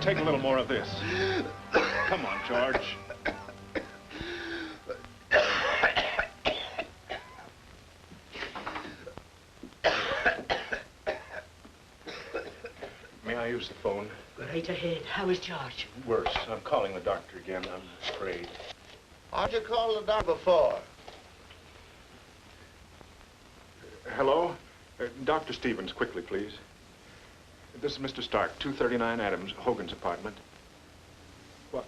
take a little more of this. Come on, George. May I use the phone? Right ahead. How is George? Worse. I'm calling the doctor again. I'm afraid. How'd you call the doctor before? Hello? Dr. Stevens, quickly, please. This is Mr. Stark, 239 Adams, Hogan's apartment. What?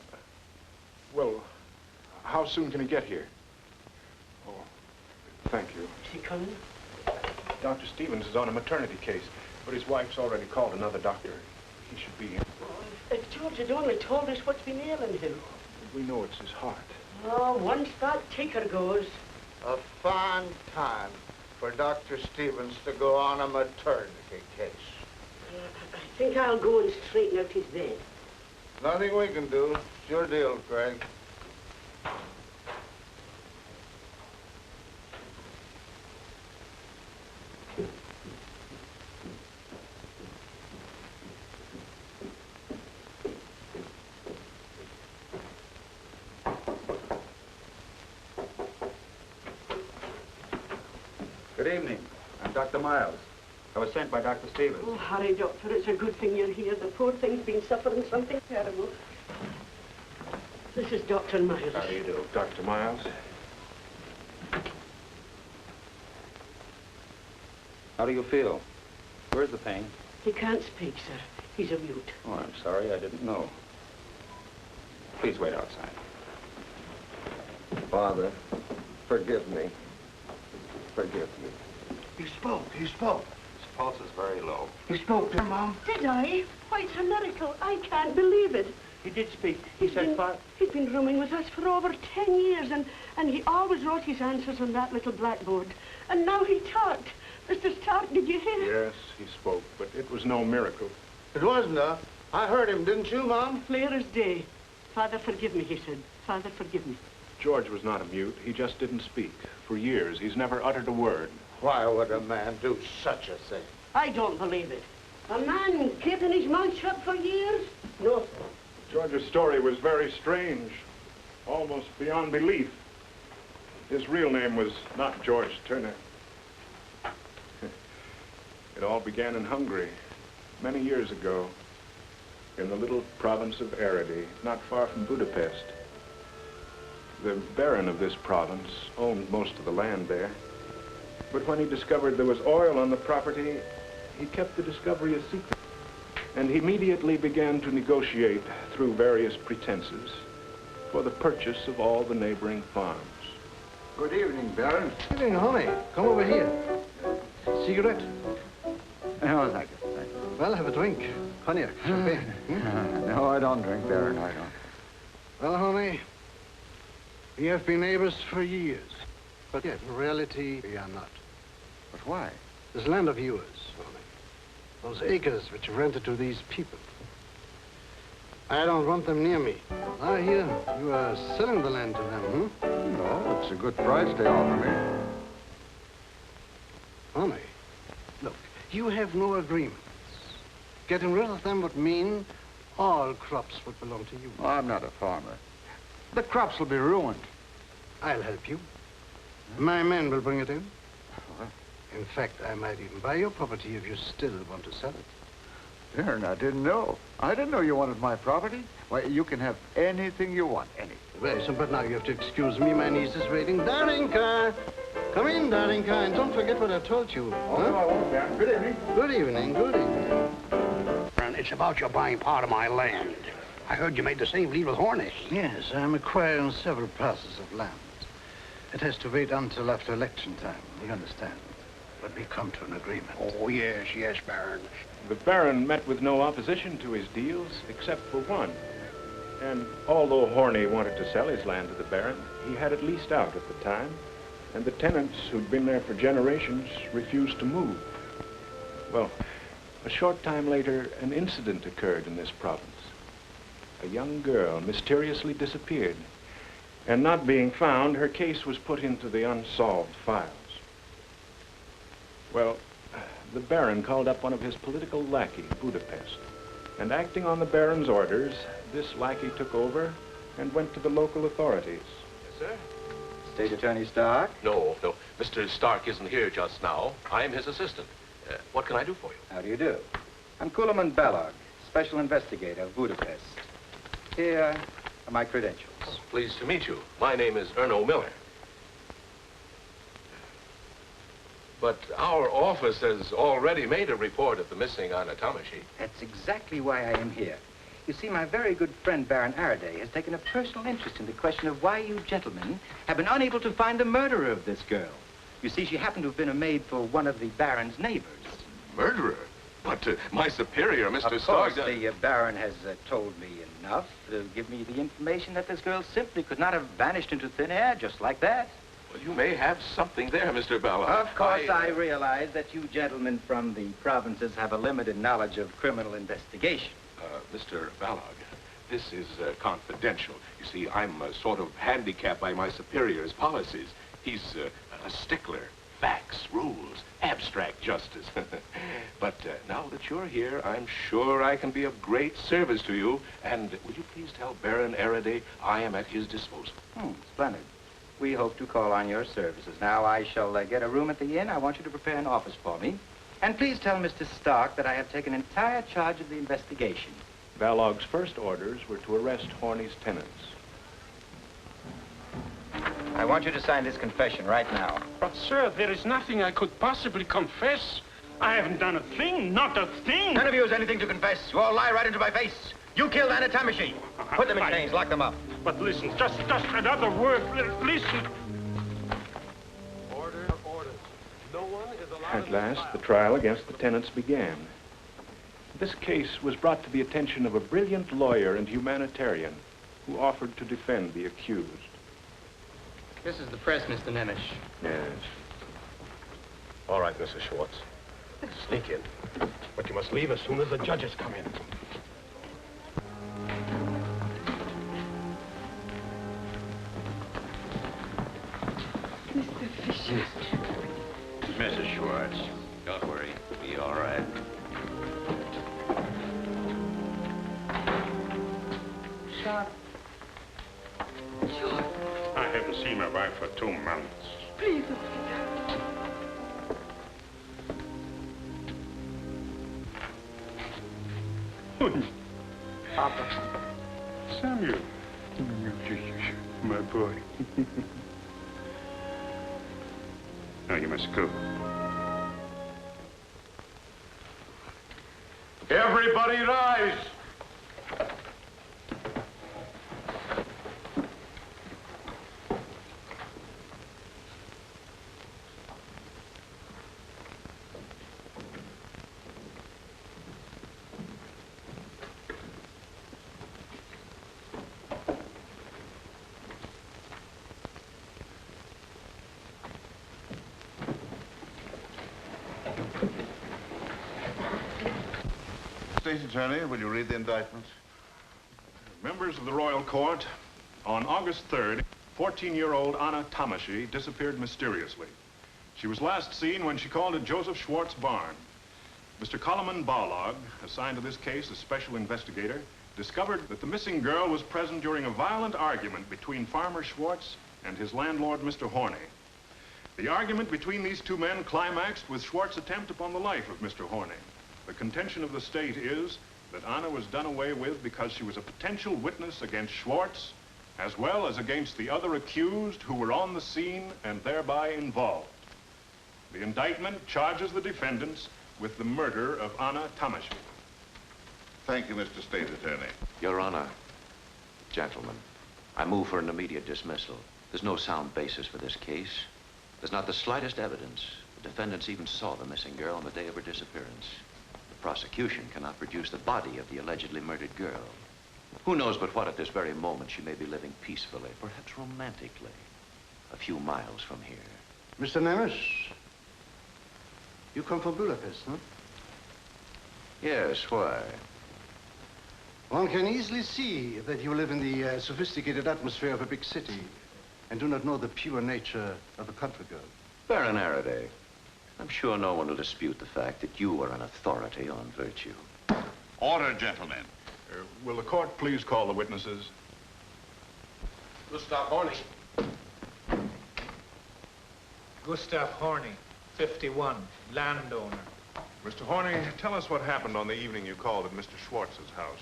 Well, how soon can he get here? Oh, thank you. Is he coming? Dr. Stevens is on a maternity case, but his wife's already called another doctor. He should be in. Oh, if George had only told us what's been ailing him. We know it's his heart. Oh, once that ticker goes. A fine time for Dr. Stevens to go on a maternity case. I think I'll go and straighten out his bed. Nothing we can do. It's your deal, Craig. Good evening. I'm Dr. Miles. I was sent by Dr. Stevens. Oh, hurry, Doctor. It's a good thing you're here. The poor thing's been suffering something terrible. This is Dr. Miles. How do you do? Dr. Miles. How do you feel? Where's the pain? He can't speak, sir. He's a mute. Oh, I'm sorry. I didn't know. Please wait outside. Father, forgive me. Forgive me. He spoke. He spoke. His pulse is very low. He spoke to Mom. Did I? Why, it's a miracle. I can't believe it. He did speak. He said, Father. He's been rooming with us for over 10 years, and he always wrote his answers on that little blackboard. And now he talked. Mr. Stark, did you hear? Yes, he spoke, but it was no miracle. It wasn't, I heard him, didn't you, Mom? Clear as day. Father, forgive me, he said. Father, forgive me. George was not a mute. He just didn't speak. For years, he's never uttered a word. Why would a man do such a thing? I don't believe it. A man keeping his mouth shut for years? No, sir. George's story was very strange, almost beyond belief. His real name was not George Turner. It all began in Hungary, many years ago, in the little province of Aradi, not far from Budapest. The Baron of this province owned most of the land there. But when he discovered there was oil on the property, he kept the discovery a secret. And he immediately began to negotiate through various pretenses for the purchase of all the neighboring farms. Good evening, Baron. Good evening, honey. Come over here. Cigarette? No, thank you. Thank you. Well, have a drink. Cognac, champagne. No, I don't drink, Baron. I don't. Well, honey, we have been neighbors for years. But yet, in reality, we are not. But why? This land of yours, honey. Those acres which you rented to these people. I don't want them near me. I hear you are selling the land to them, No, it's a good price they offer me. Honey, look, you have no agreements. Getting rid of them would mean all crops would belong to you. Oh, I'm not a farmer. The crops will be ruined. I'll help you. My men will bring it in. What? In fact, I might even buy your property if you still want to sell it. Baron, I didn't know. I didn't know you wanted my property. Why, you can have anything you want, anything. Very soon, but now you have to excuse me. My niece is waiting. Darinka! Come in, Darinka, and don't forget what I told you. Oh, no, I won't, Baron. Good evening. Good evening, good evening. It's about your buying part of my land. I heard you made the same deal with Horney. Yes, I'm acquiring several parcels of land. It has to wait until after election time, you understand. But we come to an agreement. Oh, yes, yes, Baron. The Baron met with no opposition to his deals, except for one. And although Horney wanted to sell his land to the Baron, he had it leased out at the time, and the tenants who'd been there for generations refused to move. Well, a short time later, an incident occurred in this province. A young girl mysteriously disappeared, and not being found, her case was put into the unsolved files. Well, the Baron called up one of his political lackeys, Budapest, And acting on the Baron's orders, this lackey took over and went to the local authorities. Yes, sir? State Attorney Stark? No. Mr. Stark isn't here just now. I'm his assistant. What can I do for you? How do you do? I'm Kuleman Belog, Special Investigator of Budapest. Here are my credentials. Pleased to meet you. My name is Erno Miller. But our office has already made a report of the missing Anna Tamashi. That's exactly why I am here. You see, my very good friend, Baron Araday, has taken a personal interest in the question of why you gentlemen have been unable to find the murderer of this girl. You see, she happened to have been a maid for one of the Baron's neighbors. Murderer? But my superior, Mr. Of Stark... course, the Baron has told me enough to give me the information that this girl simply could not have vanished into thin air just like that. Well, you may have something there, Mr. Bellow. Of course, I realize that you gentlemen from the provinces have a limited knowledge of criminal investigation. Mr. Ballog, this is confidential. You see, I'm sort of handicapped by my superior's policies. He's a stickler. Facts, rules, abstract justice. But now that you're here, I'm sure I can be of great service to you. And will you please tell Baron Araday I am at his disposal? Splendid. We hope to call on your services. Now, I shall get a room at the inn. I want you to prepare an office for me. And please tell Mr. Stark that I have taken entire charge of the investigation. Balog's first orders were to arrest Horney's tenants. I want you to sign this confession right now. But, sir, there is nothing I could possibly confess. I haven't done a thing, not a thing. None of you has anything to confess. You all lie right into my face. You killed Anna Tamashi. Put them in chains, lock them up. But listen, just another word. Listen. Order. No one is allowed. At last, the trial against the tenants began. This case was brought to the attention of a brilliant lawyer and humanitarian who offered to defend the accused. This is the press, Mr. Nemish. Yes. All right, Mrs. Schwartz. Sneak in. But you must leave as soon as the judges come in. Mr. Fisher. Mrs. Schwartz, don't worry. It'll be all right. George. I haven't seen my wife for 2 months. Please don't say that. Papa. Samuel. My boy. Now you must go. Everybody rise! State Attorney, will you read the indictment? Members of the Royal Court, on August 3rd, 14-year-old Anna Tamashi disappeared mysteriously. She was last seen when she called at Joseph Schwartz' barn. Mr. Coleman Balog, assigned to this case as special investigator, discovered that the missing girl was present during a violent argument between Farmer Schwartz and his landlord, Mr. Horney. The argument between these two men climaxed with Schwartz's attempt upon the life of Mr. Horney. The contention of the state is that Anna was done away with because she was a potential witness against Schwartz, as well as against the other accused who were on the scene and thereby involved. The indictment charges the defendants with the murder of Anna Tamashi. Thank you, Mr. State Attorney. Your Honor, gentlemen, I move for an immediate dismissal. There's no sound basis for this case. There's not the slightest evidence. The defendants even saw the missing girl on the day of her disappearance. The prosecution cannot produce the body of the allegedly murdered girl. Who knows but what at this very moment she may be living peacefully, perhaps romantically, a few miles from here. Mr. Nemes, you come from Budapest, huh? Yes, why? One can easily see that you live in the sophisticated atmosphere of a big city and do not know the pure nature of a country girl. Baron Araday, I'm sure no one will dispute the fact that you are an authority on virtue. Order, gentlemen. Will the court please call the witnesses? Gustav Horney. Gustav Horney, 51, landowner. Mr. Horney, tell us what happened on the evening you called at Mr. Schwartz's house.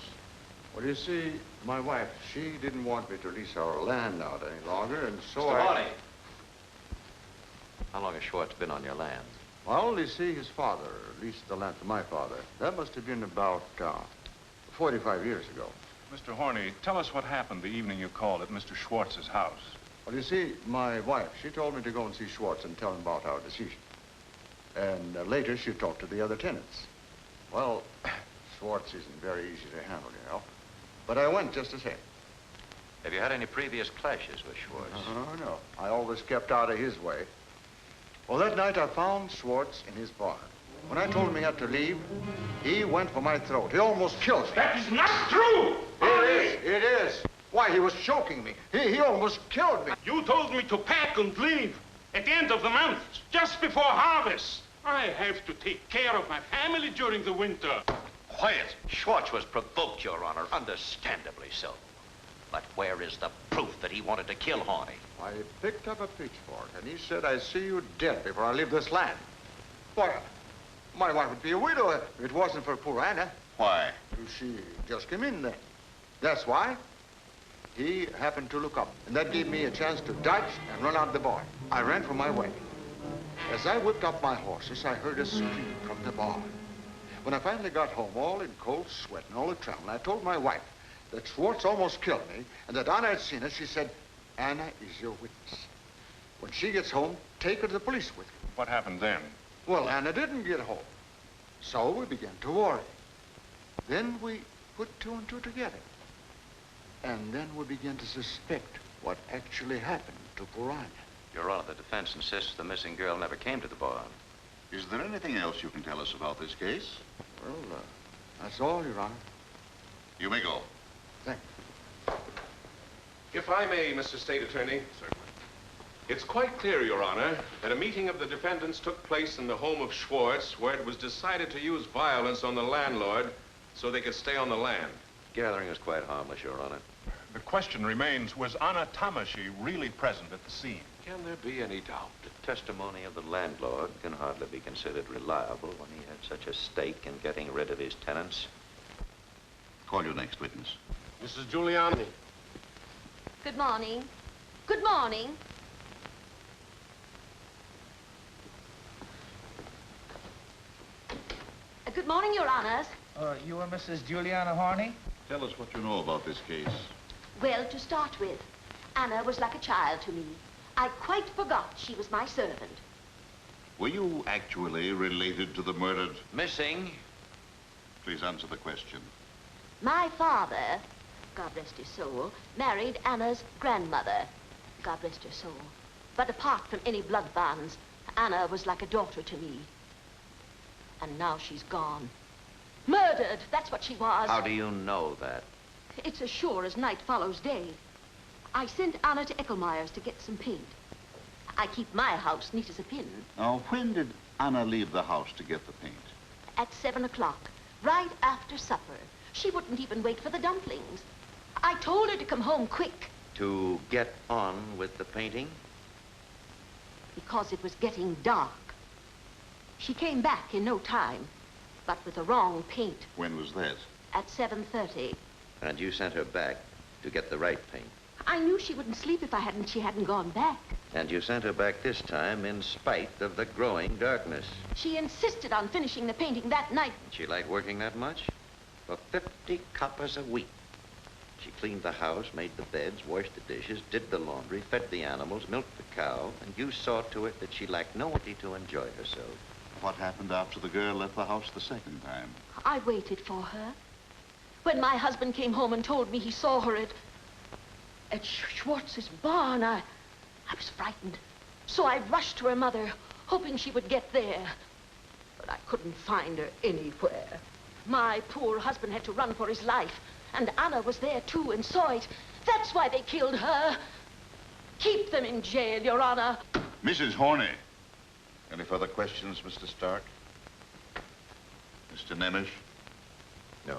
Well, you see, my wife, she didn't want me to lease our land out any longer, and so Mr. Horney. How long has Schwartz been on your land? I only see his father leased the land to my father. That must have been about 45 years ago. Mr. Horney, tell us what happened the evening you called at Mr. Schwartz's house. Well, you see, my wife, she told me to go and see Schwartz and tell him about our decision. And later, she talked to the other tenants. Well, Schwartz isn't very easy to handle, you know. But I went just the same. Have you had any previous clashes with Schwartz? No. I always kept out of his way. Well, that night, I found Schwartz in his barn. When I told him he had to leave, he went for my throat. He almost killed me. That is not true! It is. Why, he was choking me. He almost killed me. You told me to pack and leave at the end of the month, just before harvest. I have to take care of my family during the winter. Quiet. Schwartz was provoked, Your Honor, understandably so. But where is the proof that he wanted to kill Horney? I picked up a pitchfork, and he said, "I see you dead before I leave this land." Why, my wife would be a widow if it wasn't for poor Anna. Why? She just came in then. That's why. He happened to look up, and that gave me a chance to dodge and run out the barn. I ran for my way. As I whipped up my horses, I heard a scream from the barn. When I finally got home, all in cold sweat and all the trembling, I told my wife that Schwartz almost killed me, and that Anna had seen it. She said, "Anna is your witness. When she gets home, take her to the police with you." What happened then? Well, Anna didn't get home. So we began to worry. Then we put two and two together. And then we began to suspect what actually happened to poor Anna. Your Honor, the defense insists the missing girl never came to the barn. Is there anything else you can tell us about this case? Well, that's all, Your Honor. You may go. Thank you. If I may, Mr. State Attorney. Certainly. It's quite clear, Your Honor, that a meeting of the defendants took place in the home of Schwartz, where it was decided to use violence on the landlord so they could stay on the land. Gathering was quite harmless, Your Honor. The question remains, was Anna Tamashi really present at the scene? Can there be any doubt? The testimony of the landlord can hardly be considered reliable when he had such a stake in getting rid of his tenants. Call your next witness. Mrs. Giuliani. Good morning. Good morning. Good morning, Your Honors. You are Mrs. Juliana Horney? Tell us what you know about this case. Well, to start with, Anna was like a child to me. I quite forgot she was my servant. Were you actually related to the murdered? Missing. Please answer the question. My father, God rest his soul, married Anna's grandmother. God rest her soul. But apart from any blood bonds, Anna was like a daughter to me. And now she's gone. Murdered, that's what she was. How do you know that? It's as sure as night follows day. I sent Anna to Eckelmeyer's to get some paint. I keep my house neat as a pin. Now, when did Anna leave the house to get the paint? At 7 o'clock, right after supper. She wouldn't even wait for the dumplings. I told her to come home quick. To get on with the painting? Because it was getting dark. She came back in no time, but with the wrong paint. When was that? At 7:30. And you sent her back to get the right paint? I knew she wouldn't sleep if she hadn't gone back. And you sent her back this time in spite of the growing darkness. She insisted on finishing the painting that night. She liked working that much? For 50 coppers a week. She cleaned the house, made the beds, washed the dishes, did the laundry, fed the animals, milked the cow, and you saw to it that she lacked no ability to enjoy herself. What happened after the girl left the house the second time? I waited for her. When my husband came home and told me he saw her at Schwartz's barn, I was frightened. So I rushed to her mother, hoping she would get there. But I couldn't find her anywhere. My poor husband had to run for his life. And Anna was there, too, and saw it. That's why they killed her. Keep them in jail, Your Honor. Mrs. Horney. Any further questions, Mr. Stark? Mr. Nemish? No.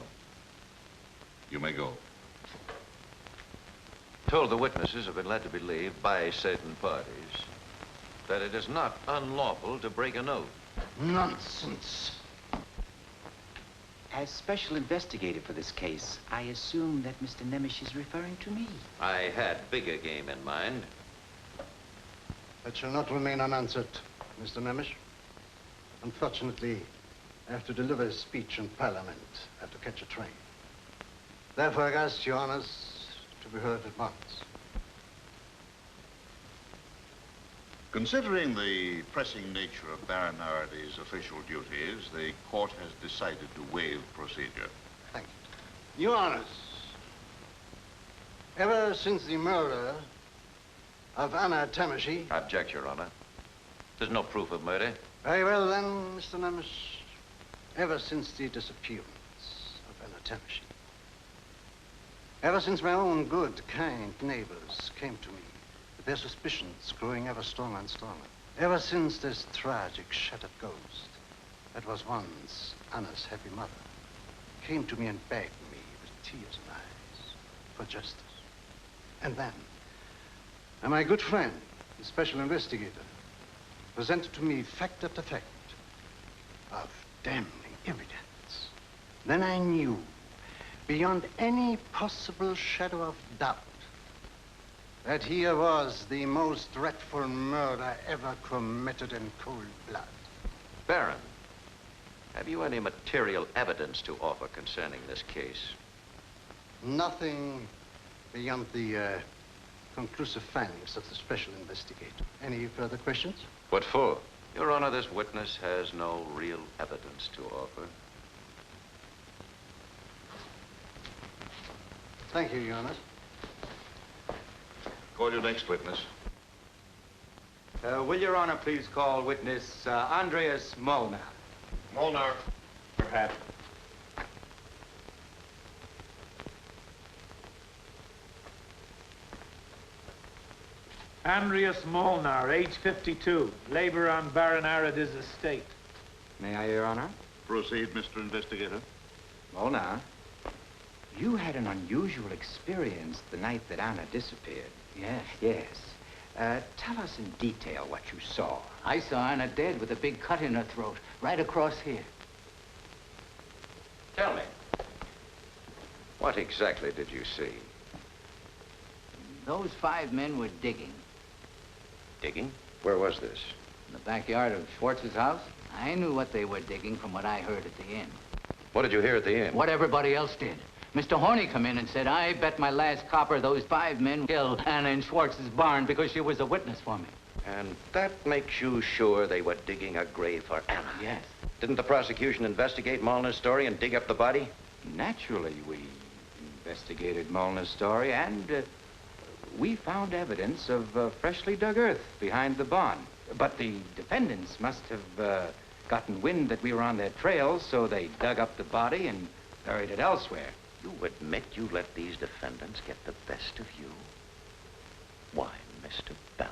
You may go. Told the witnesses have been led to believe by certain parties that it is not unlawful to break an oath. Nonsense. As special investigator for this case, I assume that Mr. Nemesh is referring to me. I had bigger game in mind. That shall not remain unanswered, Mr. Nemesh. Unfortunately, I have to deliver a speech in Parliament. I have to catch a train. Therefore, I ask your honors to be heard at once. Considering the pressing nature of Baron Arady's official duties, the court has decided to waive procedure. Thank you. Your honors, ever since the murder of Anna Tamashy... Object, Your Honor. There's no proof of murder. Very well, then, Mr. Nemesh. Ever since the disappearance of Anna Tamashy. Ever since my own good, kind neighbors came to me, with their suspicions growing ever stronger and stronger. Ever since this tragic, shattered ghost that was once Anna's happy mother came to me and begged me with tears in eyes for justice. And then, my good friend, the special investigator, presented to me fact after fact of damning evidence. Then I knew, beyond any possible shadow of doubt, that here was the most dreadful murder ever committed in cold blood. Baron, have you any material evidence to offer concerning this case? Nothing beyond the conclusive findings of the special investigator. Any further questions? What for? Your Honor, this witness has no real evidence to offer. Thank you, Your Honor. Call your next witness. Will Your Honor please call witness Andreas Molnar? Molnar, perhaps. Andreas Molnar, age 52, labor on Baron Arady's estate. May I, Your Honor? Proceed, Mr. Investigator. Molnar, you had an unusual experience the night that Anna disappeared. Yes. Yes. Tell us in detail what you saw. I saw Anna dead with a big cut in her throat, right across here. Tell me, what exactly did you see? Those 5 men were digging. Digging? Where was this? In the backyard of Schwartz's house. I knew what they were digging from what I heard at the inn. What did you hear at the inn? What everybody else did. Mr. Horney come in and said, I bet my last copper those 5 men killed Anna in Schwartz's barn because she was a witness for me. And that makes you sure they were digging a grave for Anna? Yes. Didn't the prosecution investigate Molnar's story and dig up the body? Naturally, we investigated Molnar's story, and we found evidence of freshly dug earth behind the barn. But the defendants must have gotten wind that we were on their trail, so they dug up the body and buried it elsewhere. You admit you let these defendants get the best of you? Why, Mr. Bellow?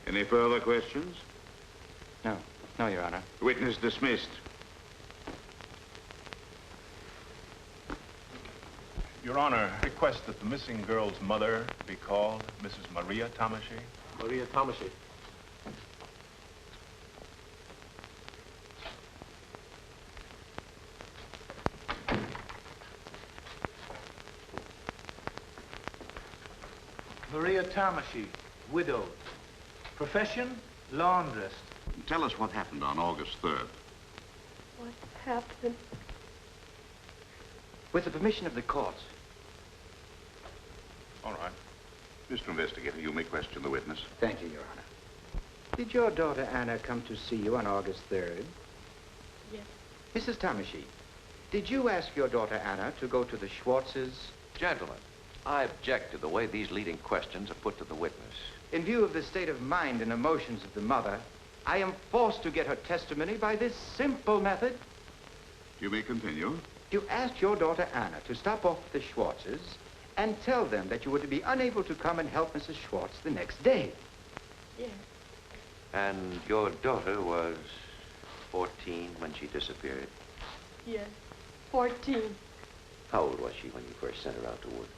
Any further questions? No, Your Honor. Witness dismissed. Your Honor, request that the missing girl's mother be called, Mrs. Maria Tamashy. Maria Tamashy. Maria Tamashy, widowed. Profession, laundress. Tell us what happened on August 3rd. What happened? With the permission of the court. All right. Mr. Investigator, you may question the witness. Thank you, Your Honor. Did your daughter Anna come to see you on August 3rd? Yes. Mrs. Tamashy, did you ask your daughter Anna to go to the Schwartzes? Gentlemen, I object to the way these leading questions are put to the witness. In view of the state of mind and emotions of the mother, I am forced to get her testimony by this simple method. You may continue. You asked your daughter Anna to stop off at the Schwartzes and tell them that you were to be unable to come and help Mrs. Schwartz the next day. Yes. And your daughter was... 14 when she disappeared? Yes, 14. How old was she when you first sent her out to work?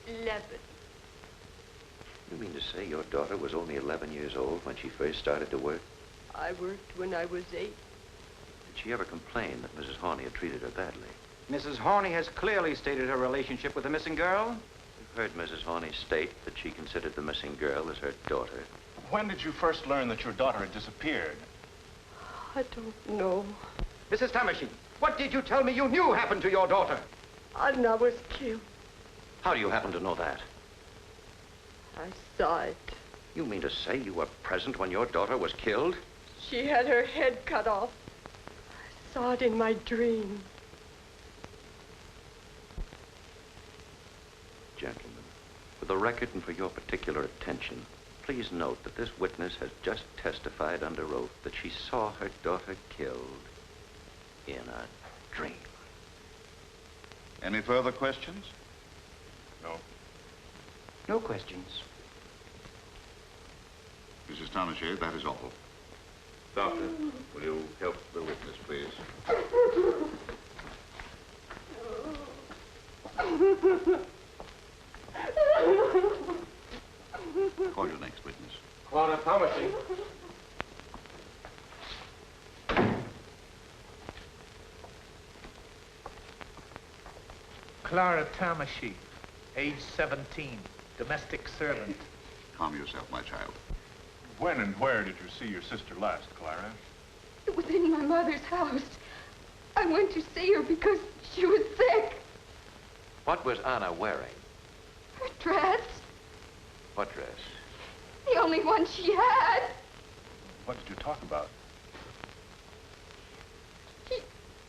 11. You mean to say your daughter was only 11 years old when she first started to work? I worked when I was 8. Did she ever complain that Mrs. Horney had treated her badly? Mrs. Horney has clearly stated her relationship with the missing girl. You've heard Mrs. Horney state that she considered the missing girl as her daughter. When did you first learn that your daughter had disappeared? I don't know. Mrs. Tamashine, what did you tell me you knew happened to your daughter? Anna was killed. How do you happen to know that? I saw it. You mean to say you were present when your daughter was killed? She had her head cut off. I saw it in my dream. Gentlemen, for the record and for your particular attention, please note that this witness has just testified under oath that she saw her daughter killed in a dream. Any further questions? No. No questions. Mrs. Townshend, that is all. Doctor, will you help the witness, please? Call your next witness. Clara Thomasy. Clara Tamashi, age 17, domestic servant. Calm yourself, my child. When and where did you see your sister last, Clara? It was in my mother's house. I went to see her because she was sick. What was Anna wearing? Her dress, What dress? the only one she had. What did you talk about? She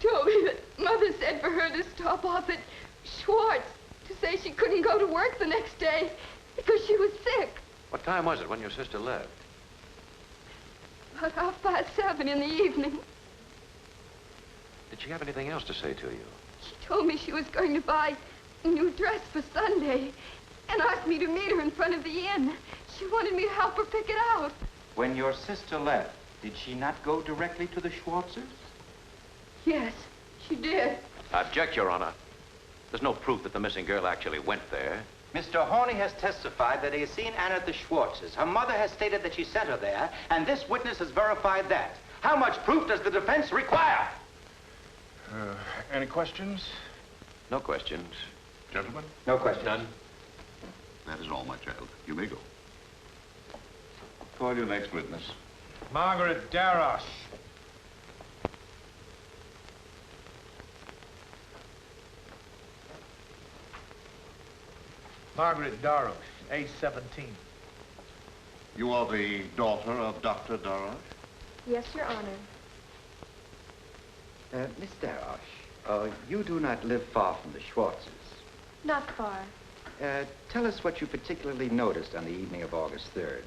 told me that Mother said for her to stop off at Schwartz to say she couldn't go to work the next day because she was sick. What time was it when your sister left? About 7:30 in the evening. Did she have anything else to say to you? She told me she was going to buy a new dress for Sunday and asked me to meet her in front of the inn. She wanted me to help her pick it out. When your sister left, did she not go directly to the Schwartzes? Yes, she did. Object, Your Honor. There's no proof that the missing girl actually went there. Mr. Horney has testified that he has seen Anna at the Schwartzes. Her mother has stated that she sent her there, and this witness has verified that. How much proof does the defense require? Any questions? No questions. Gentlemen? No questions. None. That is all, my child. You may go. Call your next witness. Margaret Darosh. Margaret Darosh, age 17. You are the daughter of Dr. Darosh? Yes, Your Honor. Miss Darosh, you do not live far from the Schwartzes. Not far. Tell us what you particularly noticed on the evening of August 3rd.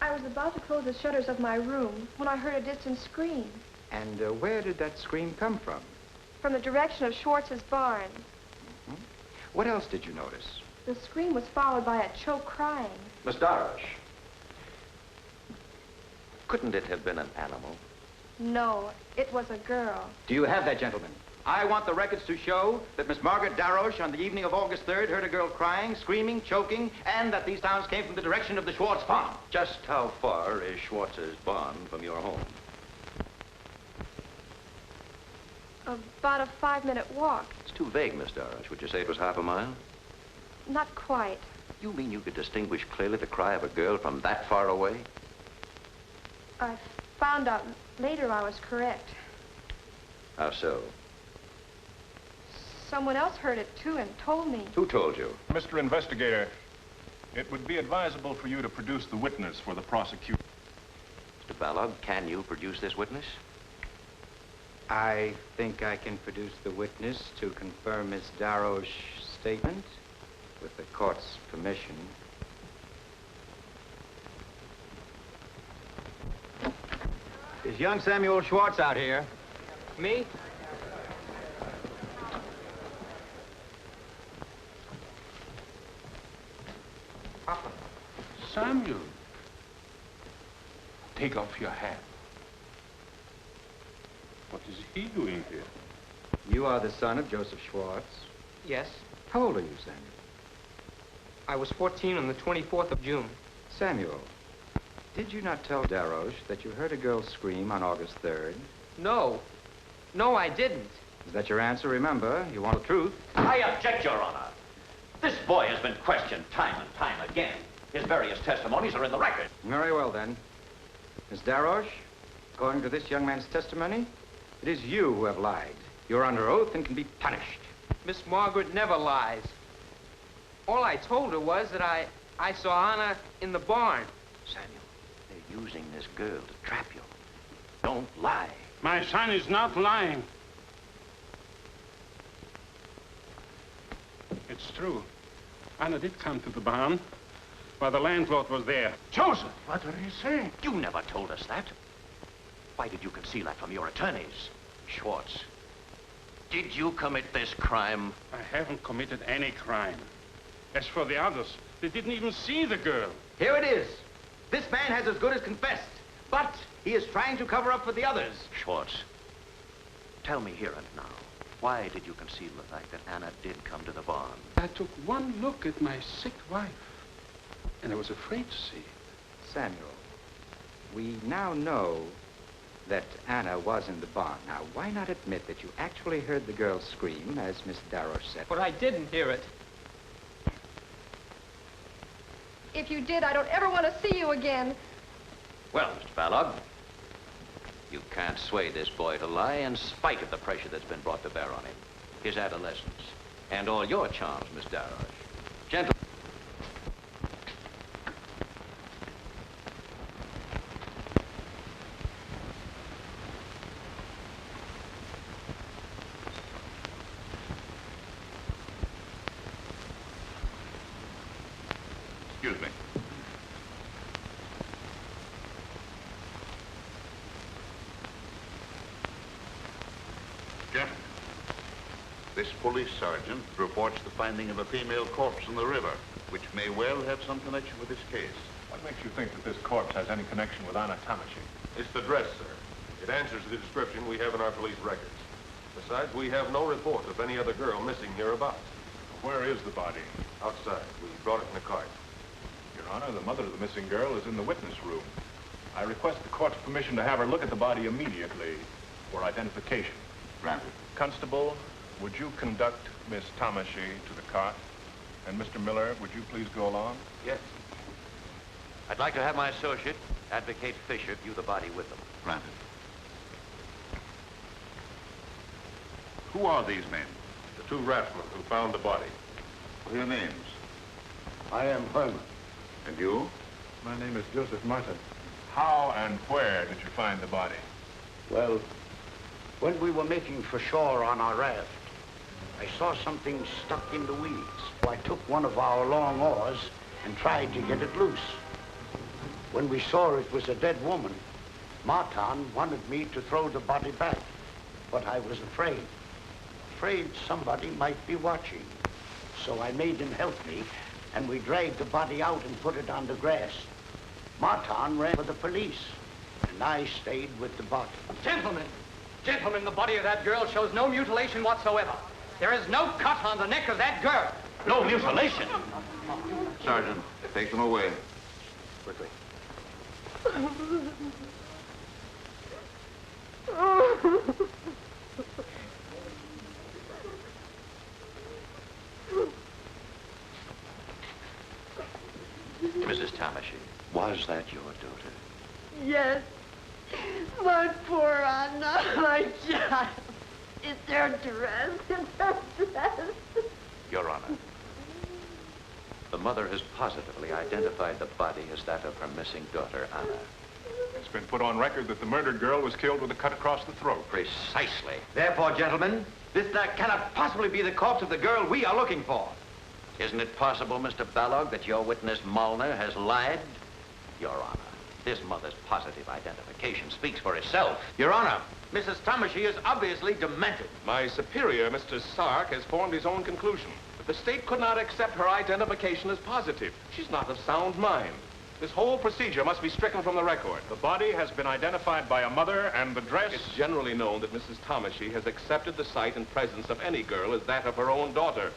I was about to close the shutters of my room when I heard a distant scream. And where did that scream come from? From the direction of Schwartz's barn. What else did you notice? The scream was followed by a choked crying. Miss Darosh, couldn't it have been an animal? No, it was a girl. Do you have that, gentlemen? I want the records to show that Miss Margaret Darosh on the evening of August 3rd heard a girl crying, screaming, choking, and that these sounds came from the direction of the Schwartz farm. Just how far is Schwartz's barn from your home? About a 5-minute walk. It's too vague, Miss Darosh. Would you say it was half a mile? Not quite. You mean you could distinguish clearly the cry of a girl from that far away? I found out later I was correct. How so? Someone else heard it, too, and told me. Who told you? Mr. Investigator, it would be advisable for you to produce the witness for the prosecution. Mr. Balog, can you produce this witness? I think I can produce the witness to confirm Miss Darosh's statement with the court's permission. Is young Samuel Schwartz out here? Me? Samuel, take off your hat. What is he doing here? You are the son of Joseph Schwartz. Yes. How old are you, Samuel? I was 14 on the 24th of June. Samuel, did you not tell Daroche that you heard a girl scream on August 3rd? No. No, I didn't. Is that your answer? Remember, you want the truth. I object, Your Honor. This boy has been questioned time and time again. His various testimonies are in the record. Very well, then. Miss Daroche, according to this young man's testimony, it is you who have lied. You're under oath and can be punished. Miss Margaret never lies. All I told her was that I saw Anna in the barn. Samuel, they're using this girl to trap you. Don't lie. My son is not lying. It's true. Anna did come to the barn while the landlord was there. Joseph, what are you saying? You never told us that. Why did you conceal that from your attorneys? Schwartz, did you commit this crime? I haven't committed any crime. As for the others, they didn't even see the girl. Here it is. This man has as good as confessed, but he is trying to cover up for the others. Schwartz, tell me here and now, why did you conceal the fact that Anna did come to the barn? I took one look at my sick wife, and I was afraid to see. Samuel, we now know that Anna was in the barn. Now, why not admit that you actually heard the girl scream, as Miss Daroche said? But I didn't hear it. If you did, I don't ever want to see you again. Well, Mr. Balog, you can't sway this boy to lie in spite of the pressure that's been brought to bear on him. His adolescence, and all your charms, Miss Daroche. Gentlemen. Excuse me. Gentlemen, this police sergeant reports the finding of a female corpse in the river, which may well have some connection with this case. What makes you think that this corpse has any connection with Anna Tamashi? It's the dress, sir. It answers the description we have in our police records. Besides, we have no report of any other girl missing hereabouts. Where is the body? Outside. We brought it in a cart. Your Honor, the mother of the missing girl is in the witness room. I request the court's permission to have her look at the body immediately for identification. Granted. Constable, would you conduct Miss Tamashi to the cart? And Mr. Miller, would you please go along? Yes. I'd like to have my associate, Advocate Fisher, view the body with them. Granted. Who are these men? The two raftsmen who found the body. What are your names? I am Herman. And you? My name is Joseph Martin. How and where did you find the body? Well, when we were making for shore on our raft, I saw something stuck in the weeds. So I took one of our long oars and tried to get it loose. When we saw it was a dead woman, Martin wanted me to throw the body back, but I was afraid somebody might be watching. So I made him help me, and we dragged the body out and put it on the grass. Martin ran for the police, and I stayed with the body. Gentlemen, the body of that girl shows no mutilation whatsoever. There is no cut on the neck of that girl. No mutilation? Sergeant, take them away. Quickly. Mrs. Tamashi, was that your daughter? Yes. My poor Anna, my child. It's her dress. It's her dress. Your Honor, the mother has positively identified the body as that of her missing daughter, Anna. It's been put on record that the murdered girl was killed with a cut across the throat. Precisely. Therefore, gentlemen, this cannot possibly be the corpse of the girl we are looking for. Isn't it possible, Mr. Balog, that your witness, Molnar, has lied? Your Honor, this mother's positive identification speaks for itself. Your Honor, Mrs. Tamashi is obviously demented. My superior, Mr. Sark, has formed his own conclusion. But the state could not accept her identification as positive. She's not of sound mind. This whole procedure must be stricken from the record. The body has been identified by a mother, and the dress... It's generally known that Mrs. Tomashy has accepted the sight and presence of any girl as that of her own daughter.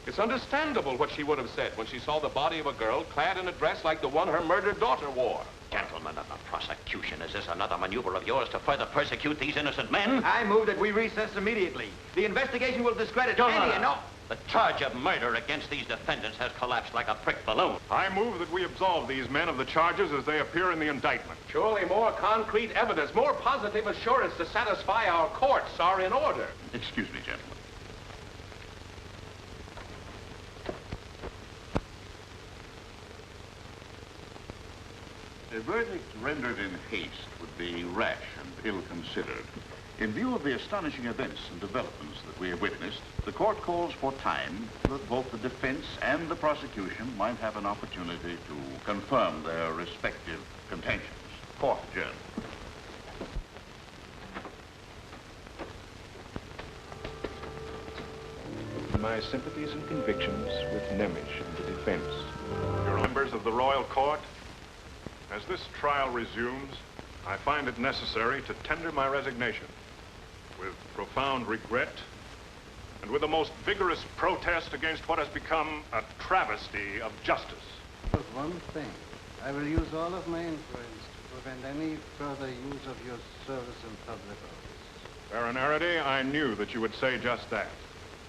It's understandable what she would have said when she saw the body of a girl clad in a dress like the one her murdered daughter wore. Gentlemen of the prosecution, is this another maneuver of yours to further persecute these innocent men? I move that we recess immediately. The investigation will discredit any and all. The charge of murder against these defendants has collapsed like a pricked balloon. I move that we absolve these men of the charges as they appear in the indictment. Surely more concrete evidence, more positive assurance to satisfy our courts are in order. Excuse me, gentlemen. A verdict rendered in haste would be rash and ill-considered. In view of the astonishing events and developments that we have witnessed, the court calls for time so that both the defense and the prosecution might have an opportunity to confirm their respective contentions. Court adjourned. My sympathies and convictions with Nemish and the defense. Your members of the Royal Court, as this trial resumes, I find it necessary to tender my resignation with profound regret and with the most vigorous protest against what has become a travesty of justice. But one thing, I will use all of my influence to prevent any further use of your service in public office. Baron Araday, I knew that you would say just that.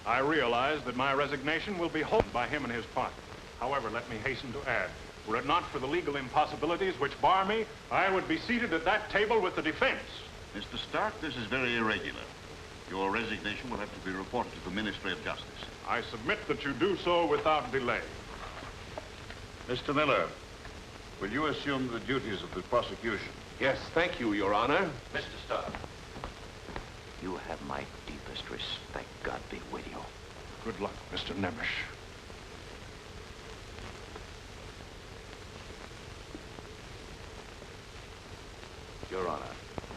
I realize that my resignation will be hoped by him and his party. However, let me hasten to add, were it not for the legal impossibilities which bar me, I would be seated at that table with the defense. Mr. Stark, this is very irregular. Your resignation will have to be reported to the Ministry of Justice. I submit that you do so without delay. Mr. Miller, will you assume the duties of the prosecution? Yes, thank you, Your Honor. Mr. Stark, you have my deepest respect. God be with you. Good luck, Mr. Nemish. Your Honor,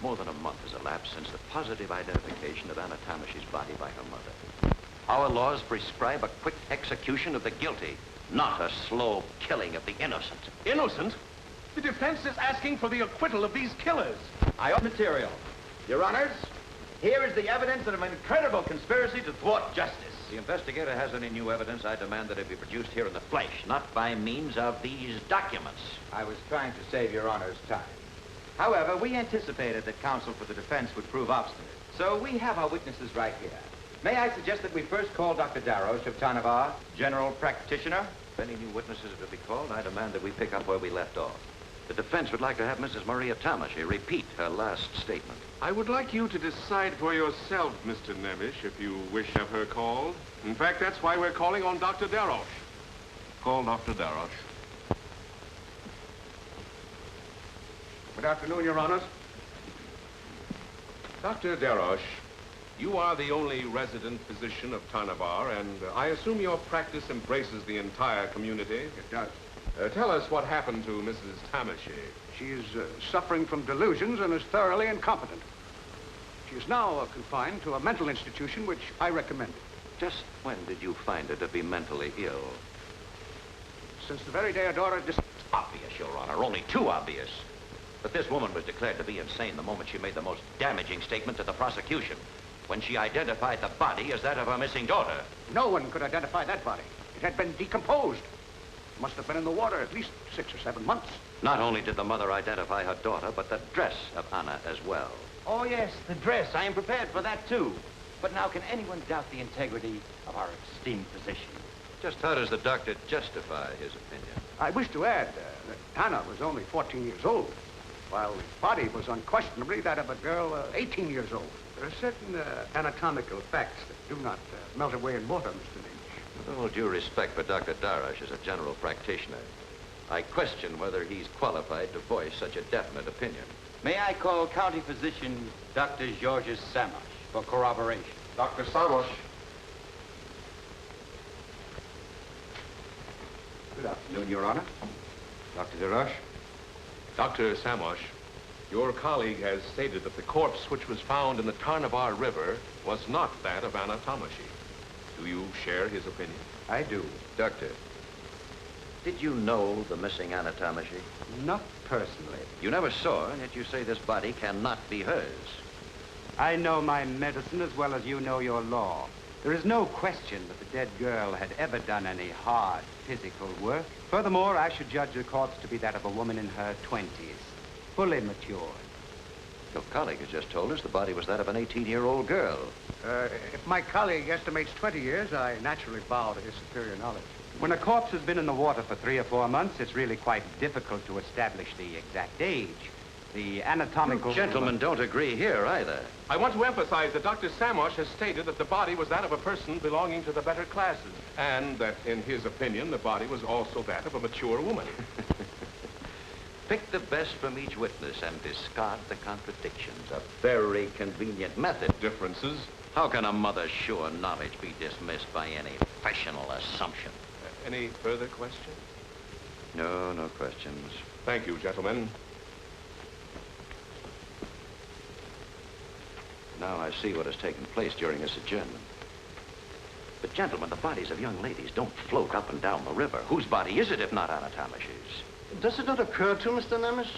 more than a month has elapsed since the positive identification of Anna Tamash's body by her mother. Our laws prescribe a quick execution of the guilty, not a slow killing of the innocent. Innocent? The defense is asking for the acquittal of these killers. I owe material. Your Honors, here is the evidence of an incredible conspiracy to thwart justice. The investigator has any new evidence. I demand that it be produced here in the flesh, not by means of these documents. I was trying to save Your Honor's time. However, we anticipated that counsel for the defense would prove obstinate. So we have our witnesses right here. May I suggest that we first call Dr. Darroch of Tanavar, general practitioner? If any new witnesses are to be called, I demand that we pick up where we left off. The defense would like to have Mrs. Maria Tamashy repeat her last statement. I would like you to decide for yourself, Mr. Nemish, if you wish to have her called. In fact, that's why we're calling on Dr. Darroch. Call Dr. Darroch. Good afternoon, Your Honors. Dr. Darroch, you are the only resident physician of Tanavar, and I assume your practice embraces the entire community? It does. Tell us what happened to Mrs. Tamashy. She is suffering from delusions and is thoroughly incompetent. She is now confined to a mental institution, which I recommend. Just when did you find her to be mentally ill? Since the very day her daughter Obvious, Your Honor, only too obvious. But this woman was declared to be insane the moment she made the most damaging statement to the prosecution, when she identified the body as that of her missing daughter. No one could identify that body. It had been decomposed. It must have been in the water at least 6 or 7 months. Not only did the mother identify her daughter, but the dress of Anna as well. Oh, yes, the dress. I am prepared for that, too. But now, can anyone doubt the integrity of our esteemed physician? Just how does the doctor justify his opinion? I wish to add that Anna was only 14 years old, while the body was unquestionably that of a girl 18 years old. There are certain anatomical facts that do not melt away in water, Mr. Nagel. With all due respect for Dr. Darroch as a general practitioner, I question whether he's qualified to voice such a definite opinion. May I call county physician Dr. Georges Samash for corroboration? Dr. Samash. Good afternoon, Your Honor. Dr. Darroch. Dr. Samash, your colleague has stated that the corpse which was found in the Tarnavar River was not that of Anna Tamashy. Do you share his opinion? I do. Doctor, Did you know the missing anatomy? Not personally. You never saw her, and yet you say this body cannot be hers. I know my medicine as well as you know your law. There is no question that the dead girl had ever done any hard physical work. Furthermore, I should judge the corpse to be that of a woman in her 20s, fully matured. Your colleague has just told us the body was that of an 18-year-old girl. If my colleague estimates 20 years, I naturally bow to his superior knowledge. When a corpse has been in the water for 3 or 4 months, it's really quite difficult to establish the exact age. The anatomical... You gentlemen don't agree here either. I want to emphasize that Dr. Samosh has stated that the body was that of a person belonging to the better classes, and that, in his opinion, the body was also that of a mature woman. Pick the best from each witness and discard the contradictions. A very convenient method. Differences? How can a mother's sure knowledge be dismissed by any professional assumption? Any further questions? No, no questions. Thank you, gentlemen. Now I see what has taken place during this adjournment. But, gentlemen, the bodies of young ladies don't float up and down the river. Whose body is it, if not Anatomish's? Does it not occur to Mr. Nemish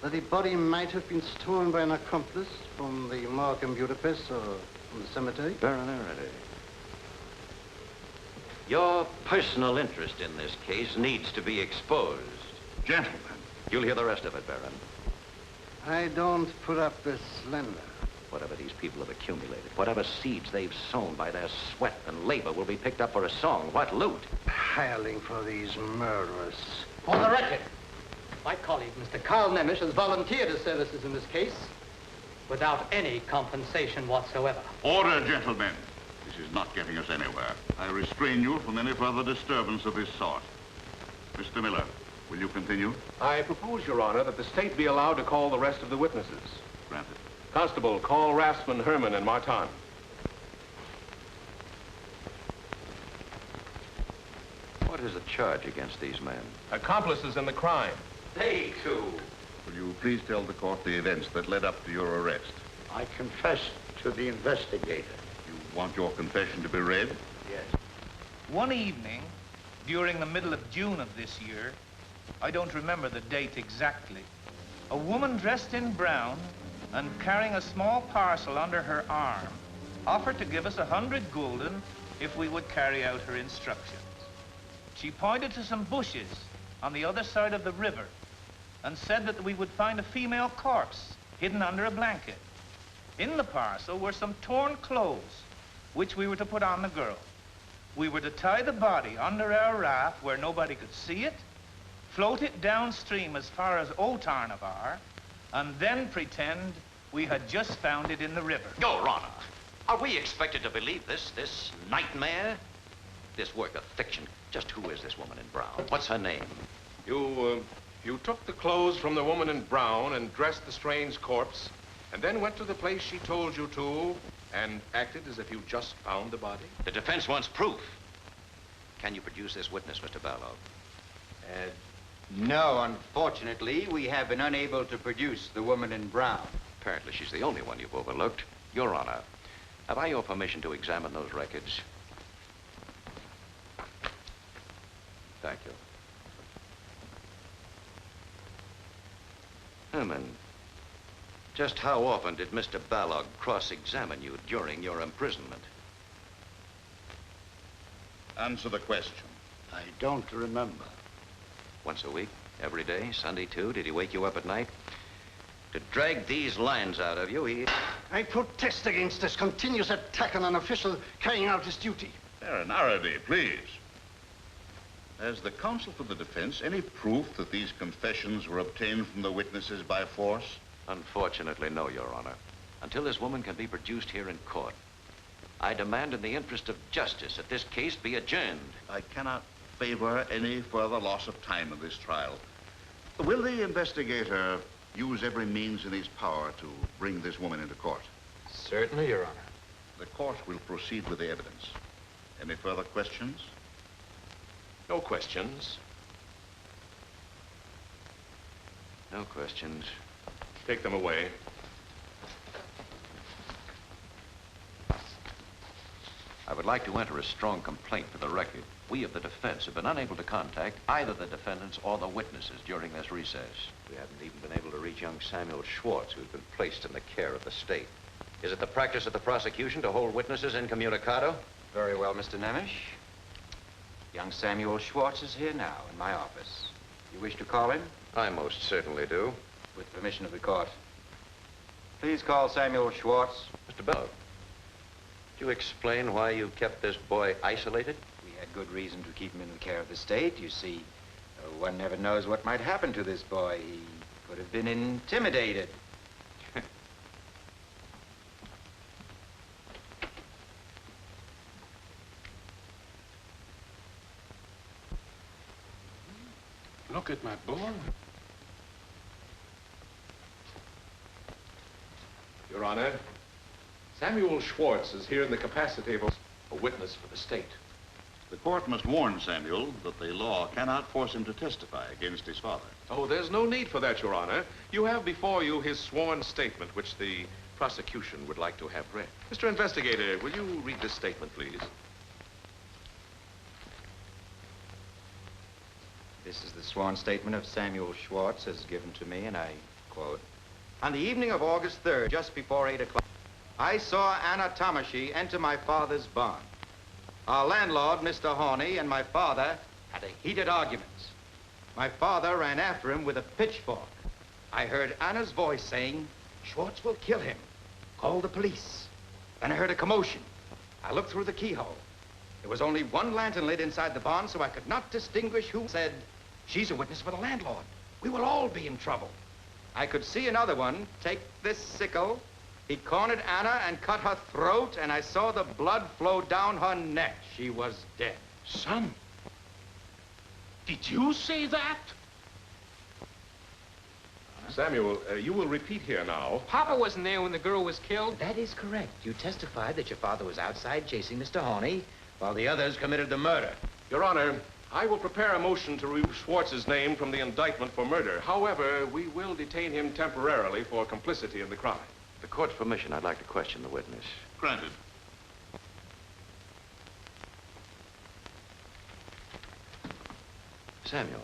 that the body might have been stolen by an accomplice from the morgue in Budapest or from the cemetery? Baron Araday. Your personal interest in this case needs to be exposed. Gentlemen. You'll hear the rest of it, Baron. I don't put up this slender. Whatever these people have accumulated, whatever seeds they've sown by their sweat and labor will be picked up for a song. What loot? Hireling for these murderers. For the record, my colleague, Mr. Carl Nemish, has volunteered his services in this case without any compensation whatsoever. Order, gentlemen. This is not getting us anywhere. I restrain you from any further disturbance of this sort. Mr. Miller, will you continue? I propose, Your Honor, that the state be allowed to call the rest of the witnesses. Granted. Constable, call Rassman, Herman, and Martin. What is the charge against these men? Accomplices in the crime. They too. Will you please tell the court the events that led up to your arrest? I confess to the investigator. You want your confession to be read? Yes. One evening, during the middle of June of this year, I don't remember the date exactly, a woman dressed in brown and carrying a small parcel under her arm offered to give us 100 gulden if we would carry out her instructions. She pointed to some bushes on the other side of the river and said that we would find a female corpse hidden under a blanket. In the parcel were some torn clothes, which we were to put on the girl. We were to tie the body under our raft where nobody could see it, float it downstream as far as Otarnavar, and then pretend we had just found it in the river. Your Honor, are we expected to believe this nightmare? This work of fiction? Just who is this woman in brown? What's her name? You took the clothes from the woman in brown and dressed the strange corpse, and then went to the place she told you to and acted as if you just found the body? The defense wants proof. Can you produce this witness, Mr. Balog? No, unfortunately, we have been unable to produce the woman in brown. Apparently she's the only one you've overlooked. Your Honor, have I your permission to examine those records? Thank you. Herman, just how often did Mr. Balog cross-examine you during your imprisonment? Answer the question. I don't remember. Once a week? Every day? Sunday, too? Did he wake you up at night? To drag these lines out of you, he... I protest against this continuous attack on an official carrying out his duty. Baron Araday, please. Has the counsel for the defense any proof that these confessions were obtained from the witnesses by force? Unfortunately, no, Your Honor. Until this woman can be produced here in court, I demand in the interest of justice that this case be adjourned. I cannot favor any further loss of time in this trial. Will the investigator use every means in his power to bring this woman into court? Certainly, Your Honor. The court will proceed with the evidence. Any further questions? No questions. No questions. Take them away. I've would like to enter a strong complaint for the record. We of the defense have been unable to contact either the defendants or the witnesses during this recess. We haven't even been able to reach young Samuel Schwartz, who's been placed in the care of the state. Is it the practice of the prosecution to hold witnesses incommunicado? Very well, Mr. Nemish. Young Samuel Schwartz is here now in my office. You wish to call him? I most certainly do. With permission of the court. Please call Samuel Schwartz. Mr. Bell, could you explain why you kept this boy isolated? We had good reason to keep him in the care of the state. You see, one never knows what might happen to this boy. He could have been intimidated. Look at my boy. Your Honor, Samuel Schwartz is here in the capacity of a witness for the state. The court must warn Samuel that the law cannot force him to testify against his father. Oh, there's no need for that, Your Honor. You have before you his sworn statement, which the prosecution would like to have read. Mr. Investigator, will you read this statement, please? This is the sworn statement of Samuel Schwartz as given to me, and I quote, "On the evening of August 3rd, just before 8 o'clock, I saw Anna Tomashi enter my father's barn. Our landlord, Mr. Horney, and my father had a heated argument. My father ran after him with a pitchfork. I heard Anna's voice saying, 'Schwartz will kill him. Call the police.' Then I heard a commotion. I looked through the keyhole. There was only one lantern lit inside the barn, so I could not distinguish who said, 'She's a witness for the landlord. We will all be in trouble.' I could see another one take this sickle. He cornered Anna and cut her throat, and I saw the blood flow down her neck. She was dead." Son, did you say that? Samuel, you will repeat here now. Papa wasn't there when the girl was killed. That is correct. You testified that your father was outside chasing Mr. Horney while the others committed the murder. Your Honor, I will prepare a motion to remove Schwartz's name from the indictment for murder. However, we will detain him temporarily for complicity in the crime. With the court's permission, I'd like to question the witness. Granted. Samuel,